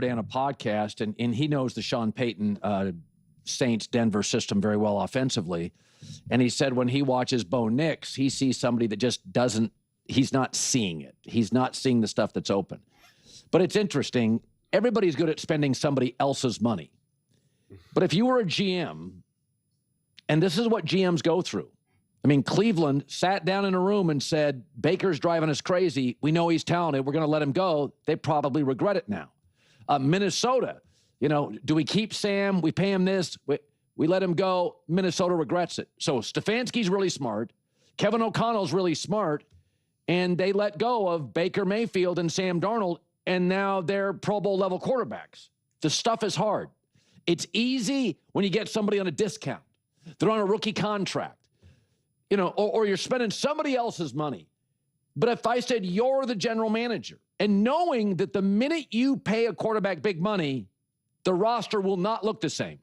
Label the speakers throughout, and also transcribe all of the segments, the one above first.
Speaker 1: on a podcast, and he knows the Sean Payton Saints Denver system very well offensively. And he said when he watches Bo Nix, he sees somebody that just doesn't, he's not seeing it. He's not seeing the stuff that's open. But it's interesting. Everybody's good at spending somebody else's money. But if you were a GM, and this is what GMs go through. I mean, Cleveland sat down in a room and said, Baker's driving us crazy. We know he's talented. We're going to let him go. They probably regret it now. Minnesota, do we keep Sam? We pay him this. We let him go. Minnesota regrets it. So Stefanski's really smart. Kevin O'Connell's really smart. And they let go of Baker Mayfield and Sam Darnold, and now they're Pro Bowl level quarterbacks. The stuff is hard. It's easy when you get somebody on a discount. They're on a rookie contract. Or you're spending somebody else's money. But if I said you're the general manager, and knowing that the minute you pay a quarterback big money, the roster will not look the same.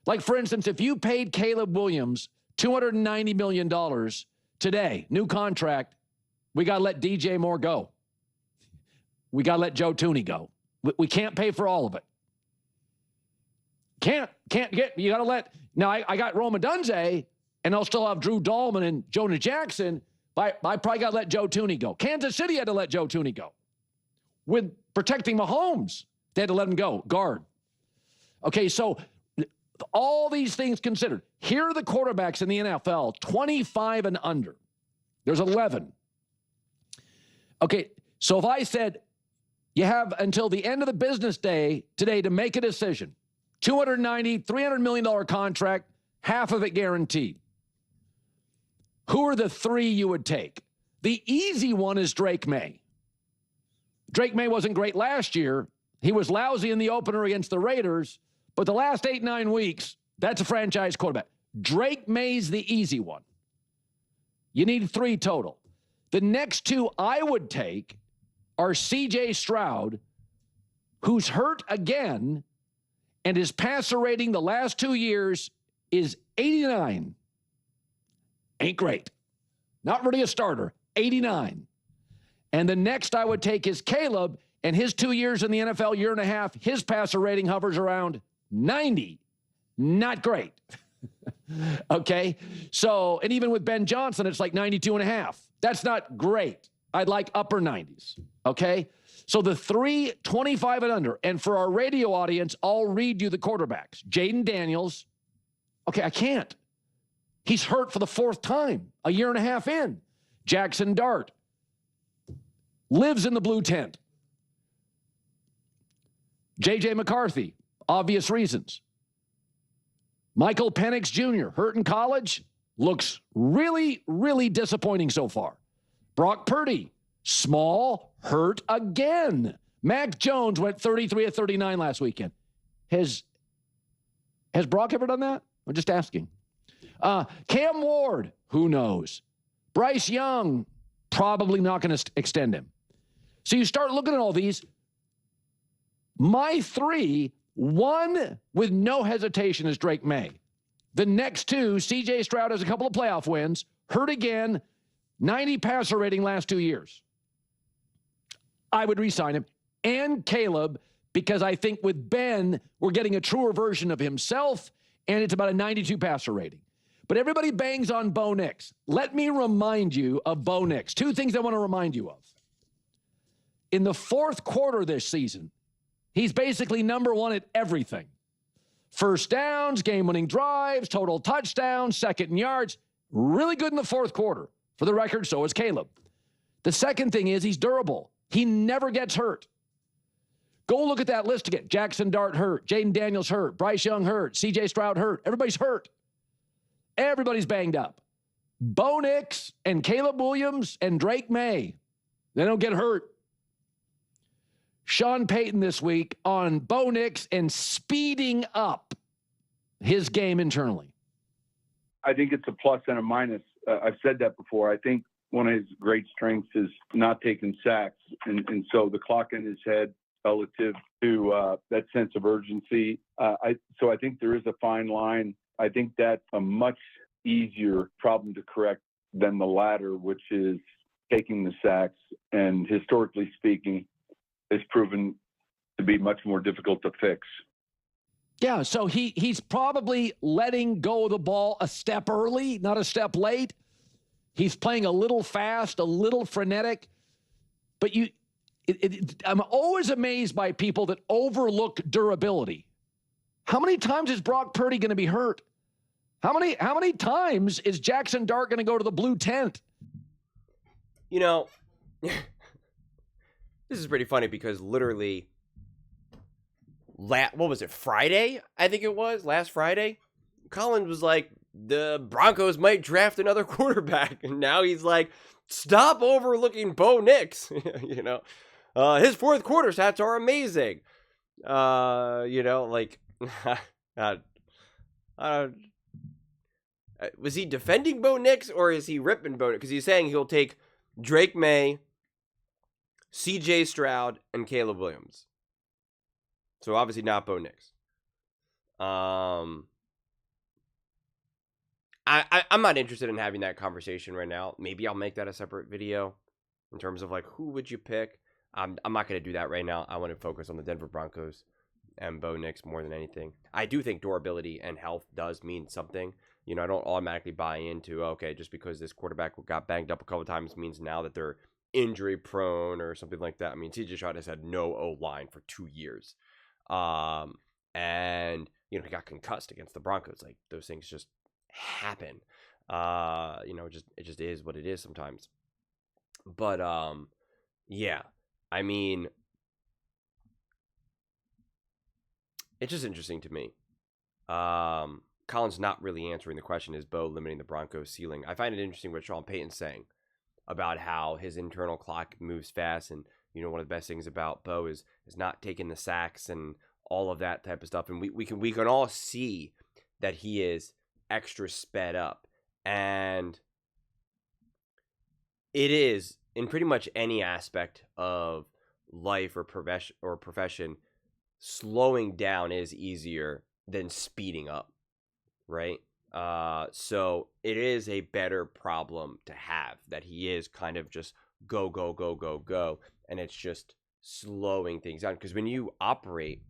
Speaker 1: Like, for instance, if you paid Caleb Williams $290 million today, new contract, we got to let DJ Moore go. We got to let Joe Thuney go. We can't pay for all of it. You got to let, now I got Rome Odunze, and I'll still have Drew Dahlman and Jonah Jackson, but I probably got to let Joe Thuney go. Kansas City had to let Joe Thuney go. With protecting Mahomes, they had to let him go, guard. Okay, so all these things considered. Here are the quarterbacks in the NFL, 25 and under. There's 11. Okay, so if I said you have until the end of the business day today to make a decision, $290, $300 million contract, half of it guaranteed. Who are the three you would take? The easy one is Drake May. Drake May wasn't great last year. He was lousy in the opener against the Raiders, but the last 8-9 weeks, that's a franchise quarterback. Drake May's the easy one. You need 3 total. The next 2 I would take are C.J. Stroud, who's hurt again, and his passer rating the last 2 years is 89. Ain't great. Not really a starter. 89. And the next I would take is Caleb, and his 2 years in the NFL, year and a half, his passer rating hovers around 90. Not great. Okay? So, and even with Ben Johnson, it's like 92 and a half. That's not great. I'd like upper 90s. Okay? So the 3, 25 and under. And for our radio audience, I'll read you the quarterbacks. Jaden Daniels. Okay, I can't. He's hurt for the 4th time, a year and a half in. Jackson Dart. Lives in the blue tent. J.J. McCarthy, obvious reasons. Michael Penix Jr., hurt in college, looks really, really disappointing so far. Brock Purdy, small, hurt again. Mac Jones went 33 of 39 last weekend. Has Brock ever done that? I'm just asking. Cam Ward, who knows? Bryce Young, probably not going to extend him. So you start looking at all these. My 3, one with no hesitation is Drake May. The next 2, C.J. Stroud has a couple of playoff wins, hurt again, 90 passer rating last 2 years. I would re-sign him. And Caleb, because I think with Ben, we're getting a truer version of himself, and it's about a 92 passer rating. But everybody bangs on Bo Nix. Let me remind you of Bo Nix. 2 things I want to remind you of. In the 4th quarter this season, he's basically number 1 at everything. First downs, game-winning drives, total touchdowns, second in yards. Really good in the 4th quarter. For the record, so is Caleb. The second thing is he's durable. He never gets hurt. Go look at that list again. Jackson Dart hurt. Jaden Daniels hurt. Bryce Young hurt. C.J. Stroud hurt. Everybody's hurt. Everybody's banged up. Bo Nix and Caleb Williams and Drake May, they don't get hurt. Sean Payton this week on Bo Nix and speeding up his game internally.
Speaker 2: I think it's a plus and a minus. I've said that before. I think one of his great strengths is not taking sacks. And so the clock in his head relative to that sense of urgency. So I think there is a fine line. I think that's a much easier problem to correct than the latter, which is taking the sacks. And historically speaking, has proven to be much more difficult to fix.
Speaker 1: Yeah, so he's probably letting go of the ball a step early, not a step late. He's playing a little fast, a little frenetic. But I'm always amazed by people that overlook durability. How many times is Brock Purdy going to be hurt? How many times is Jackson Dart going to go to the blue tent?
Speaker 3: You know, this is pretty funny because literally, what was it, Friday? I think it was, last Friday. Colin was like, the Broncos might draft another quarterback. And now he's like, stop overlooking Bo Nix. You know, his fourth quarter stats are amazing. You know, like, was he defending Bo Nix or is he ripping Bo Nix? Because he's saying he'll take Drake May, C.J. Stroud, and Caleb Williams. So obviously not Bo Nix. I'm not interested in having that conversation right now. Maybe I'll make that a separate video in terms of like, who would you pick? I'm not going to do that right now. I want to focus on the Denver Broncos and Bo Nix more than anything. I do think durability and health does mean something. You know, I don't automatically buy into, okay, just because this quarterback got banged up a couple of times means now that they're injury prone or something like that. I mean, C.J. Stroud has had no O-line for 2 years. And, you know, he got concussed against the Broncos. Like, those things just happen. You know, it just is what it is sometimes. But, yeah, I mean, it's just interesting to me. Colin's not really answering the question, is Bo limiting the Broncos' ceiling? I find it interesting what Sean Payton's saying about how his internal clock moves fast. And, you know, one of the best things about Bo is not taking the sacks and all of that type of stuff. And we can all see that he is extra sped up. And it is, in pretty much any aspect of life or profession, slowing down is easier than speeding up, right? So it is a better problem to have, that he is kind of just go, go, go, go, go, and it's just slowing things down. Because when you operate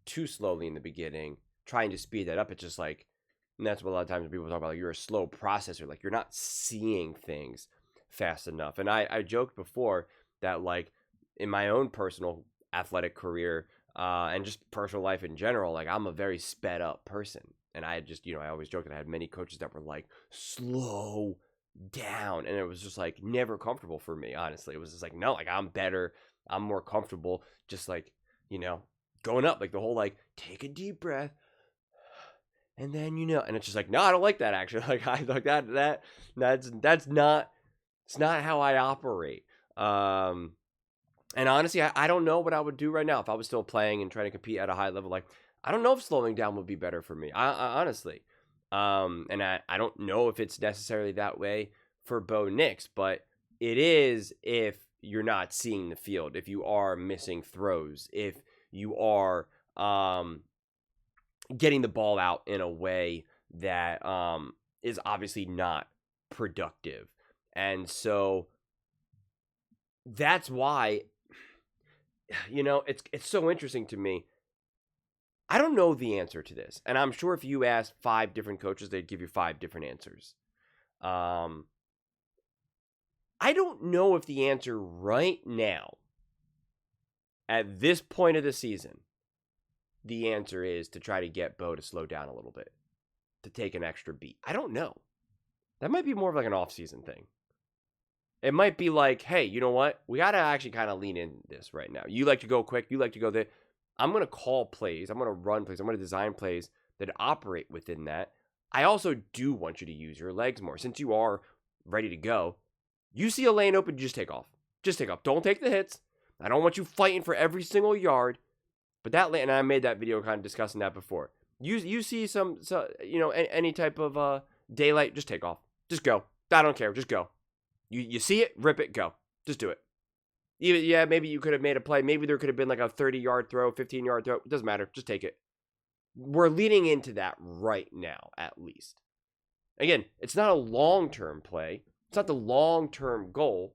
Speaker 3: too slowly in the beginning, trying to speed that up, it's just like, and that's what a lot of times people talk about, like, you're a slow processor, like you're not seeing things fast enough. And I joked before that, like, in my own personal athletic career, and just personal life in general, like, I'm a very sped up person. And I just, you know, I always joke that I had many coaches that were like, slow down. And it was just like never comfortable for me, honestly. It was just like, no, like, I'm better. I'm more comfortable just like, you know, going up, like the whole, like, take a deep breath. And then, you know, and it's just like, no, I don't like that actually. Like, I like that's not, it's not how I operate. And honestly, I don't know what I would do right now if I was still playing and trying to compete at a high level. Like, I don't know if slowing down would be better for me. I honestly, and I don't know if it's necessarily that way for Bo Nix, but it is if you're not seeing the field, if you are missing throws, if you are getting the ball out in a way that is obviously not productive. And so that's why, you know, it's so interesting to me. I don't know the answer to this. And I'm sure if you asked 5 different coaches, they'd give you 5 different answers. I don't know if the answer right now, at this point of the season, the answer is to try to get Bo to slow down a little bit, to take an extra beat. I don't know. That might be more of like an off-season thing. It might be like, hey, you know what? We got to actually kind of lean in this right now. You like to go quick. You like to go there. I'm going to call plays. I'm going to run plays. I'm going to design plays that operate within that. I also do want you to use your legs more. Since you are ready to go, you see a lane open, just take off. Just take off. Don't take the hits. I don't want you fighting for every single yard. But that lane, and I made that video kind of discussing that before. You see some you know, any type of daylight, just take off. Just go. I don't care. Just go. You see it, rip it, go. Just do it. Even, yeah, maybe you could have made a play. Maybe there could have been like a 30-yard throw, 15-yard throw. It doesn't matter. Just take it. We're leading into that right now, at least. Again, it's not a long-term play. It's not the long-term goal.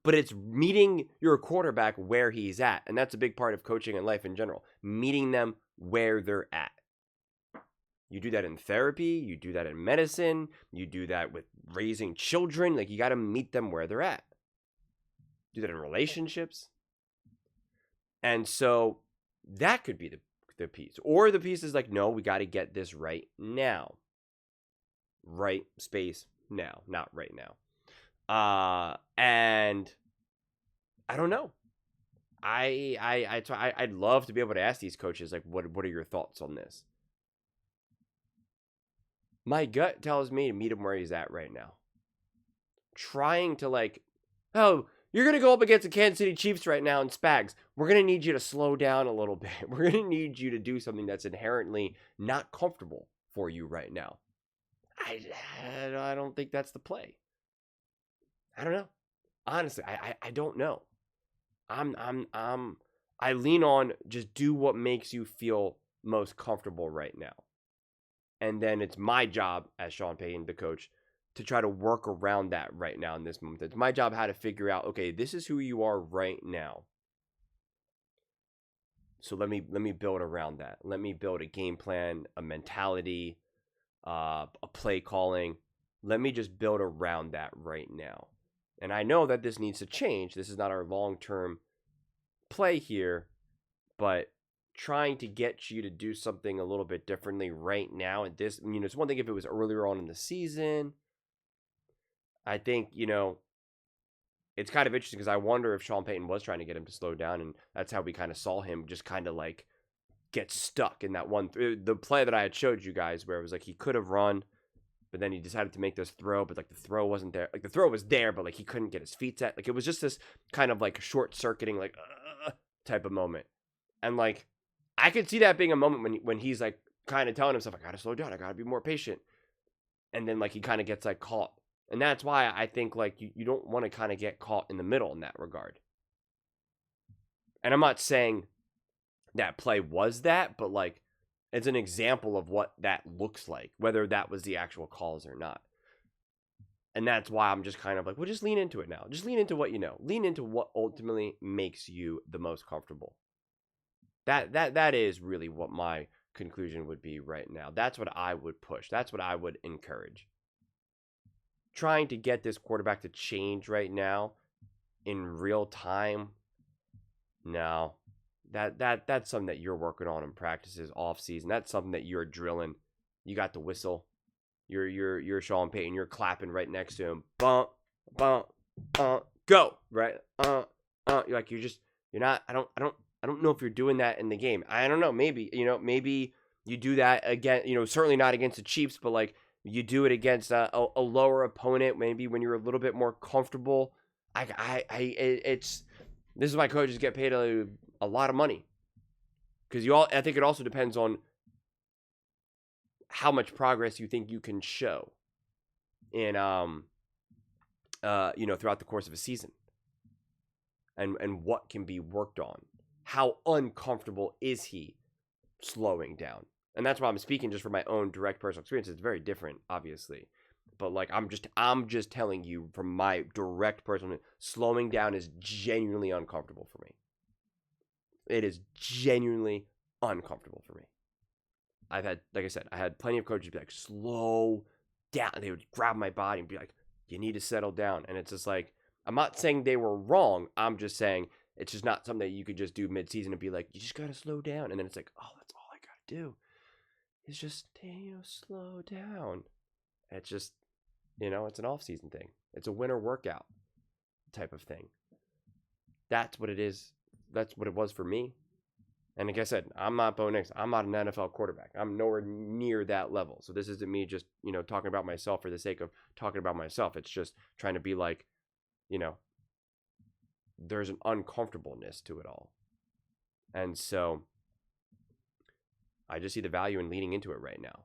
Speaker 3: but it's meeting your quarterback where he's at. And that's a big part of coaching and life in general, meeting them where they're at. You do that in therapy, you do that in medicine, you do that with raising children. Like, you got to meet them where they're at. Do that in relationships. And so that could be the piece. Or the piece is like, no, we got to get this right now. Right space now, not right now. And I don't know. I'd love to be able to ask these coaches, like, what are your thoughts on this? My gut tells me to meet him where he's at right now. Trying to, like, oh, you're going to go up against the Kansas City Chiefs right now in Spags. We're going to need you to slow down a little bit. We're going to need you to do something that's inherently not comfortable for you right now. I don't think that's the play. I don't know. Honestly, I don't know. I lean on just do what makes you feel most comfortable right now. And then it's my job as Sean Payton, the coach, to try to work around that right now in this moment. It's my job how to figure out, okay, this is who you are right now. So let me build around that. Let me build a game plan, a mentality, a play calling. Let me just build around that right now. And I know that this needs to change. This is not our long-term play here, but trying to get you to do something a little bit differently right now at this, it's one thing if it was earlier on in the season. I think, it's kind of interesting because I wonder if Sean Payton was trying to get him to slow down, and that's how we kind of saw him just kind of like get stuck in that one, the play that I had showed you guys where it was like he could have run, but then he decided to make this throw, but like the throw wasn't there. Like the throw was there, but like he couldn't get his feet set. Like it was just this kind of like short-circuiting, like type of moment. And like I could see that being a moment when he's like kind of telling himself, I got to slow down. I got to be more patient. And then like he kind of gets like caught. And that's why I think like you don't want to kind of get caught in the middle in that regard. And I'm not saying that play was that, but like it's an example of what that looks like, whether that was the actual calls or not. And that's why I'm just kind of like, well, just lean into it now. Just lean into what you know. Lean into what ultimately makes you the most comfortable. That is really what my conclusion would be right now. That's what I would push. That's what I would encourage. Trying to get this quarterback to change right now in real time. No. That's something that you're working on in practices off season. That's something that you're drilling. You got the whistle. You're Sean Payton. You're clapping right next to him. Bump, bump, go. Right? You're not. I don't know if you're doing that in the game. I don't know. Maybe you do that again. Certainly not against the Chiefs, but like you do it against a lower opponent. Maybe when you're a little bit more comfortable. This is why coaches get paid a lot of money, because I think it also depends on how much progress you think you can show in throughout the course of a season, and what can be worked on. How uncomfortable is he slowing down? And that's why I'm speaking just from my own direct personal experience. It's very different, obviously. But like I'm just telling you from my direct personal, slowing down is genuinely uncomfortable for me. It is genuinely uncomfortable for me. I had plenty of coaches be like, slow down. They would grab my body and be like, you need to settle down. And it's just like, I'm not saying they were wrong. I'm just saying it's just not something that you could just do mid-season and be like, you just got to slow down. And then it's like, oh, that's all I got to do is just, slow down. It's just, it's an off-season thing. It's a winter workout type of thing. That's what it is. That's what it was for me. And like I said, I'm not Bo Nix. I'm not an NFL quarterback. I'm nowhere near that level. So this isn't me just, talking about myself for the sake of talking about myself. It's just trying to be like, there's an uncomfortableness to it all. And so I just see the value in leaning into it right now.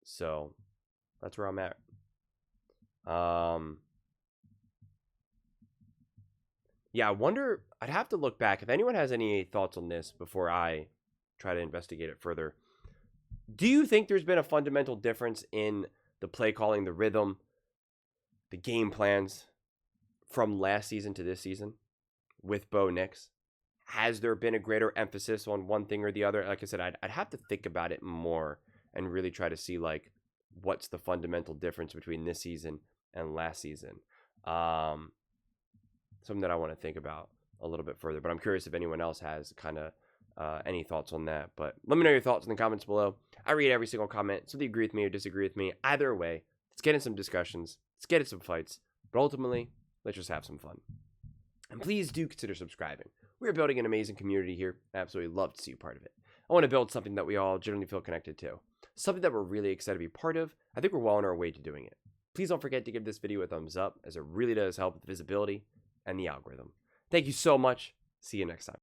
Speaker 3: So that's where I'm at. Yeah, I wonder, I'd have to look back. If anyone has any thoughts on this before I try to investigate it further, do you think there's been a fundamental difference in the play calling, the rhythm, the game plans from last season to this season with Bo Nix? Has there been a greater emphasis on one thing or the other? Like I said, I'd have to think about it more and really try to see like what's the fundamental difference between this season and last season. Something that I want to think about a little bit further, but I'm curious if anyone else has kind of any thoughts on that. But let me know your thoughts in the comments below. I read every single comment, so if you agree with me or disagree with me, either way, let's get in some discussions, let's get in some fights, but ultimately, let's just have some fun. And please do consider subscribing. We're building an amazing community here. I absolutely love to see you part of it. I want to build something that we all generally feel connected to. Something that we're really excited to be part of. I think we're well on our way to doing it. Please don't forget to give this video a thumbs up, as it really does help with visibility and the algorithm. Thank you so much. See you next time.